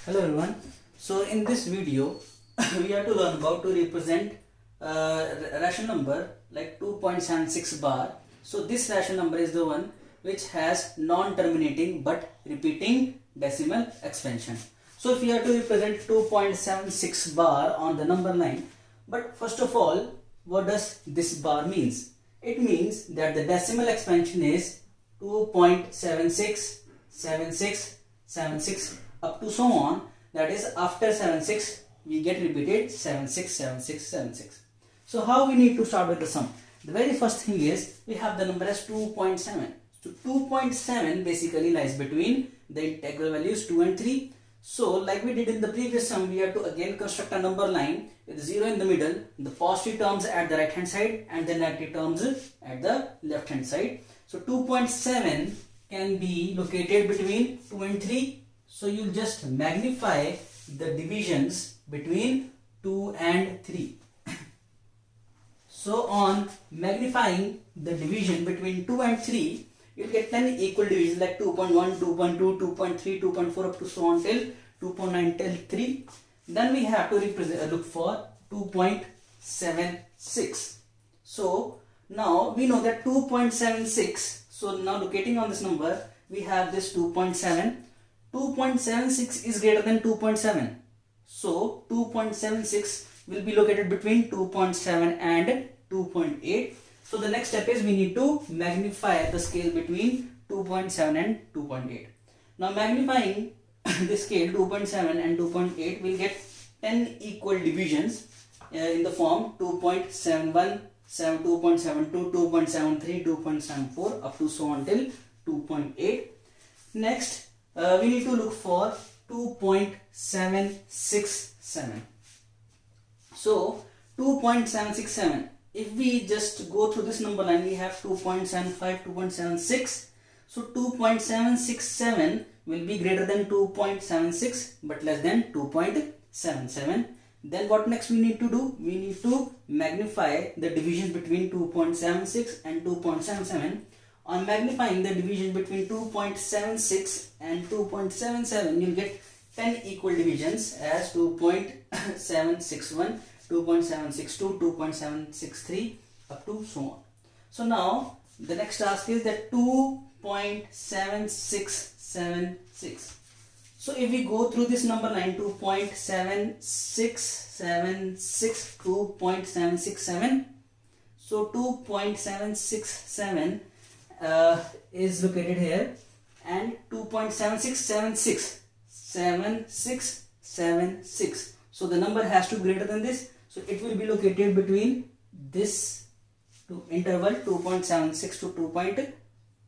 Hello everyone. So in this video we have to learn about to represent rational number like 2.76 bar. So this rational number is the one which has non-terminating but repeating decimal expansion. So if we have to represent 2.76 bar on the number line, but first of all, what does this bar means? It means that the decimal expansion is 2.76, 76, 76 up to so on. That is, after 76 we get repeated 76, 76, 76. So how we need to start with the sum? The very first thing is we have the number as 2.7. So 2.7 basically lies between the integral values 2 and 3. So like we did in the previous sum, we have to again construct a number line with 0 in the middle, the positive terms at the right hand side and the negative terms at the left hand side. So 2.7 can be located between 2 and 3. So you'll just magnify the divisions between 2 and 3. So on magnifying the division between 2 and 3, you'll get 10 equal divisions like 2.1, 2.2, 2.3, 2.4 up to so on till 2.9 till 3. Then we have to look for 2.76. So now we know that 2.76. So now locating on this number, we have this 2.7. 2.76 is greater than 2.7. So 2.76 will be located between 2.7 and 2.8. So the next step is we need to magnify the scale between 2.7 and 2.8. Now magnifying the scale 2.7 and 2.8 will get 10 equal divisions in the form 2.71, 2.72, 2.73, 2.74 up to so on till 2.8. Next we need to look for 2.767. So 2.767, if we just go through this number line, we have 2.75, 2.76. So 2.767 will be greater than 2.76 but less than 2.77. Then what next we need to do? We need to magnify the divisions between 2.76 and 2.77. On magnifying the division between 2.76 and 2.77, you'll get 10 equal divisions as 2.761, 2.762, 2.763 up to so on. So now the next task is that 2.7676. So if we go through this number line, 2.7676, 2.767. So 2.767 is located here, and 2.7676, 7676. So the number has to be greater than this. So it will be located between this interval 2.76 to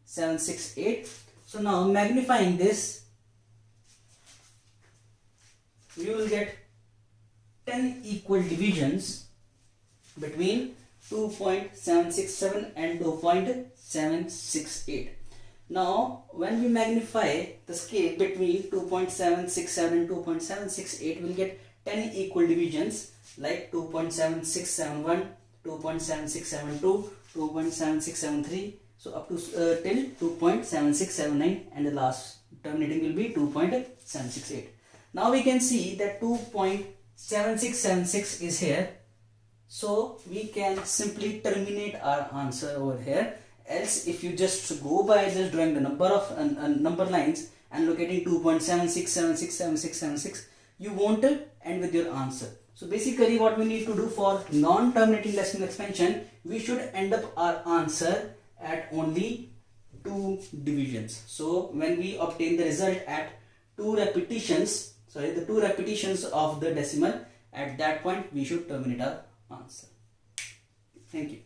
2.768. So now magnifying this, you will get 10 equal divisions between 2.767 and 2.768. Now when we magnify the scale between 2.767 and 2.768, we'll get 10 equal divisions like 2.7671, 2.7672, 2.7673, so up to till 2.7679, and the last terminating will be 2.768. Now we can see that 2.7676 is here. So we can simply terminate our answer over here. Else if you just go by just drawing the number of number lines and locating 2.76767676, you won't end with your answer. So basically what we need to do for non-terminating decimal expansion, we should end up our answer at only 2 divisions. So when we obtain the result at 2 repetitions, the 2 repetitions of the decimal, at that point we should terminate our answer. Thank you.